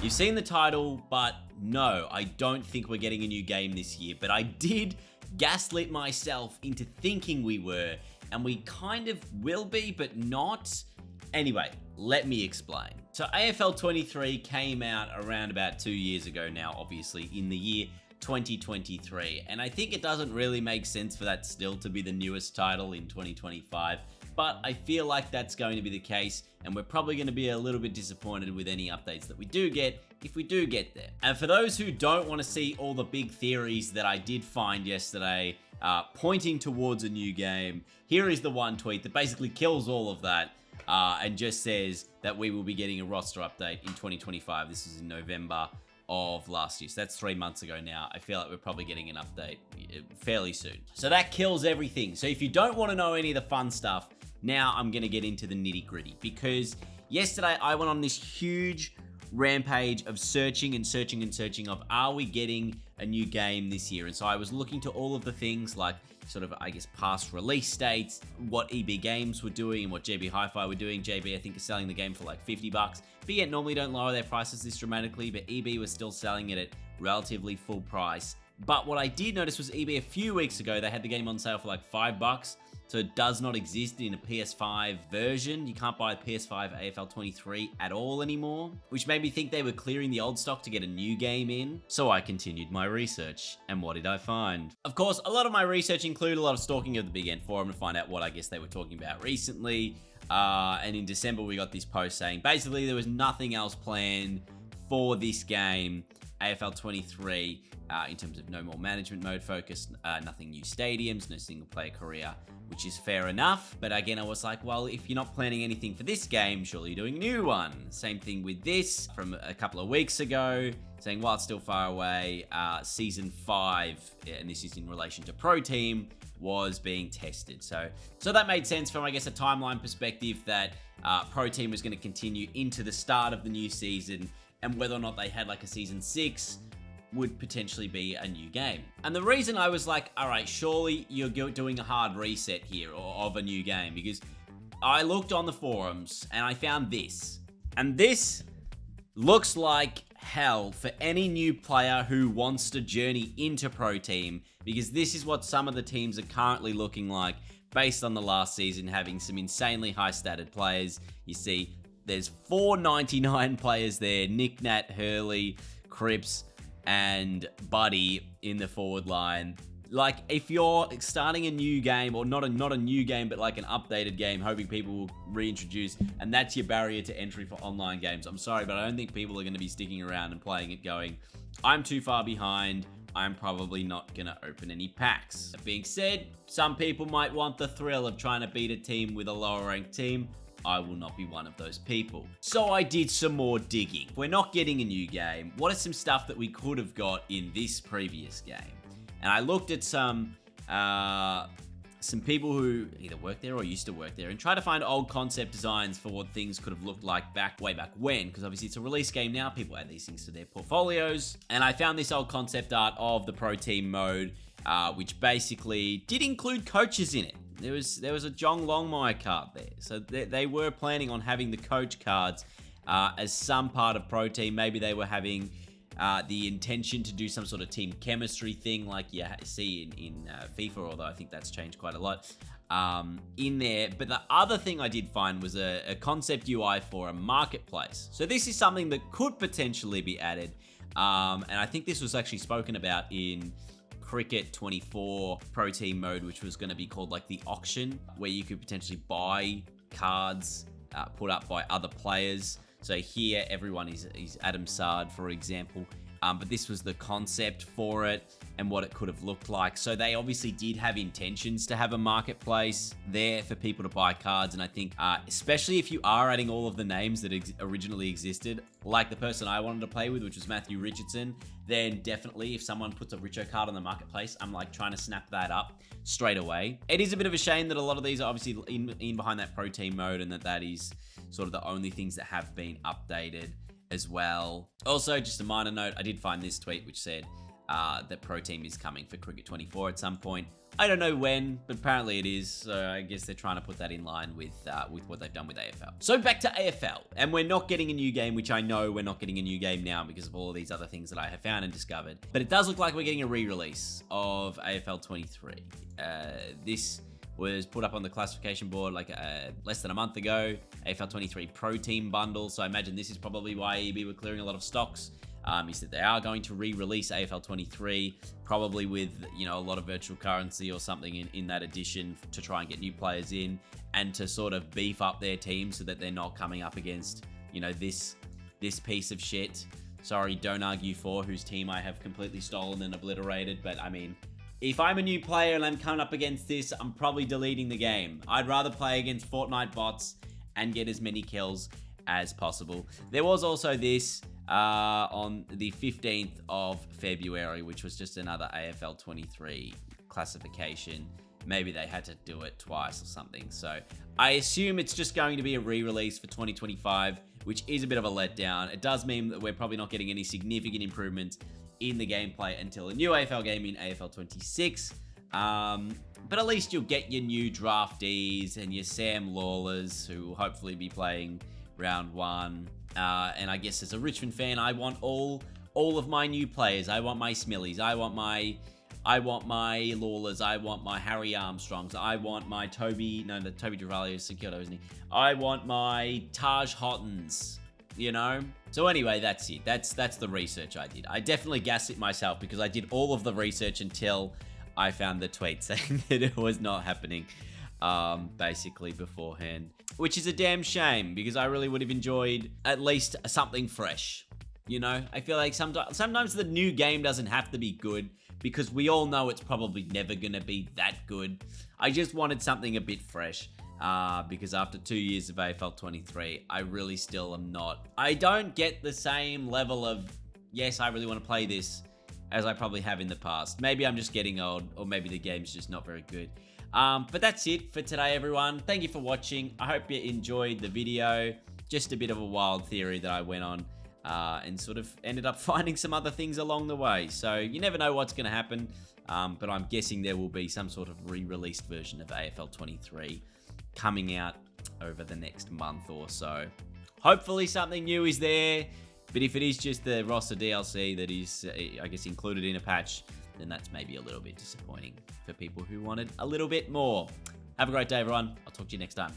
You've seen the title, but no, I don't think we're getting a new game this year. But I did gaslit myself into thinking we were, and we kind of will be, but not. Anyway, let me explain. So AFL 23 came out around about 2 years ago now, obviously, in the year 2023. And I think it doesn't really make sense for that still to be the newest title in 2025. But I feel like that's going to be the case, and we're probably going to be a little bit disappointed with any updates that we do get, if we do get there. And for those who don't want to see all the big theories that I did find yesterday, pointing towards a new game, here is the one tweet that basically kills all of that, and just says that we will be getting a roster update in 2025. This is in November of last year, so that's 3 months ago now. I feel like we're probably getting an update fairly soon. So that kills everything. So if you don't want to know any of the fun stuff, now I'm going to get into the nitty gritty, because yesterday I went on this huge rampage of searching of, are we getting a new game this year? And so I was looking to all of the things like sort of, I guess, past release dates, what EB Games were doing and what JB Hi-Fi were doing. JB, I think, is selling the game for like $50, but yet normally don't lower their prices this dramatically, but EB was still selling it at relatively full price. But what I did notice was EB a few weeks ago, they had the game on sale for like $5. So it does not exist in a PS5 version. You can't buy a PS5 AFL 23 at all anymore, which made me think they were clearing the old stock to get a new game in. So I continued my research, and what did I find? Of course, a lot of my research included a lot of stalking of the Big End forum to find out what I guess they were talking about recently. And in December, we got this post saying basically there was nothing else planned for this game, AFL 23, in terms of no more management mode focus, nothing new stadiums, no single player career, which is fair enough. But again, I was like, well, if you're not planning anything for this game, surely you're doing a new one. Same thing with this from a couple of weeks ago, saying while it's still far away, season 5, and this is in relation to Pro Team, was being tested. So that made sense from, I guess, a timeline perspective that Pro Team was going to continue into the start of the new season, and whether or not they had like a season 6 would potentially be a new game. And the reason I was like, all right, surely you're doing a hard reset here of a new game, because I looked on the forums and I found this. And this looks like hell for any new player who wants to journey into Pro Team, because this is what some of the teams are currently looking like based on the last season, having some insanely high-statted players. You see, there's 499 players there: Nick, Nat, Hurley, Cripps, and Buddy in the forward line. Like, if you're starting a new game, or not a new game, but like an updated game, hoping people will reintroduce, and that's your barrier to entry for online games, I'm sorry, but I don't think people are going to be sticking around and playing it going, I'm too far behind, I'm probably not going to open any packs. That being said, some people might want the thrill of trying to beat a team with a lower ranked team. I will not be one of those people. So I did some more digging. We're not getting a new game. What are some stuff that we could have got in this previous game? And I looked at some people who either work there or used to work there, and tried to find old concept designs for what things could have looked like way back when, because obviously it's a release game now, people add these things to their portfolios. And I found this old concept art of the Pro Team mode, which basically did include coaches in it. There was a John Longmire card there. So they were planning on having the coach cards as some part of Pro Team. Maybe they were having the intention to do some sort of team chemistry thing like you see in FIFA, although I think that's changed quite a lot in there. But the other thing I did find was a concept UI for a marketplace. So this is something that could potentially be added. And I think this was actually spoken about in Cricket 24 Pro Team mode, which was going to be called like the auction, where you could potentially buy cards put up by other players. So here everyone is Adam Sard, for example, but this was the concept for it and what it could have looked like. So they obviously did have intentions to have a marketplace there for people to buy cards, and I think especially if you are adding all of the names that originally existed, like the person I wanted to play with, which was Matthew Richardson, then definitely if someone puts a Richo card on the marketplace, I'm like trying to snap that up straight away. It is a bit of a shame that a lot of these are obviously in behind that Pro Team mode, and that is sort of the only things that have been updated as well. Also, just a minor note, I did find this tweet which said, that Pro Team is coming for Cricket 24 at some point. I don't know when, but apparently it is. So I guess they're trying to put that in line with what they've done with AFL. So back to AFL, and we're not getting a new game, which I know we're not getting a new game now because of all of these other things that I have found and discovered. But it does look like we're getting a re-release of AFL 23. This was put up on the classification board like less than a month ago. AFL 23 Pro Team bundle. So I imagine this is probably why EB were clearing a lot of stocks. Is that they are going to re-release AFL 23, probably with, you know, a lot of virtual currency or something in that edition to try and get new players in and to sort of beef up their team so that they're not coming up against, you know, this piece of shit. Sorry, Don't Argue For, whose team I have completely stolen and obliterated. But I mean, if I'm a new player and I'm coming up against this, I'm probably deleting the game. I'd rather play against Fortnite bots and get as many kills as possible. There was also this on the 15th of February, which was just another AFL 23 classification. Maybe they had to do it twice or something. So I assume it's just going to be a re-release for 2025, which is a bit of a letdown. It does mean that we're probably not getting any significant improvements in the gameplay until a new AFL game in AFL 26. But at least you'll get your new draftees and your Sam Lawlers, who will hopefully be playing round 1. And I guess as a Richmond fan, I want all of my new players. I want my Smillies. I want my Lawlers. I want my Harry Armstrongs. I want my Toby Travaglio is Securdo, isn't he? I want my Taj Hottons, you know? So anyway, that's it. That's the research I did. I definitely gaslit myself because I did all of the research until I found the tweet saying that it was not happening, basically beforehand. Which is a damn shame because I really would have enjoyed at least something fresh. You know, I feel like sometimes the new game doesn't have to be good because we all know it's probably never going to be that good. I just wanted something a bit fresh because after 2 years of AFL 23, I really still am not. I don't get the same level of, yes, I really want to play this as I probably have in the past. Maybe I'm just getting old, or maybe the game's just not very good. But that's it for today, everyone. Thank you for watching. I hope you enjoyed the video. Just a bit of a wild theory that I went on and sort of ended up finding some other things along the way. So you never know what's going to happen, but I'm guessing there will be some sort of re-released version of AFL 23 coming out over the next month or so. Hopefully something new is there, but if it is just the roster DLC that is, I guess, included in a patch, then that's maybe a little bit disappointing for people who wanted a little bit more. Have a great day, everyone. I'll talk to you next time.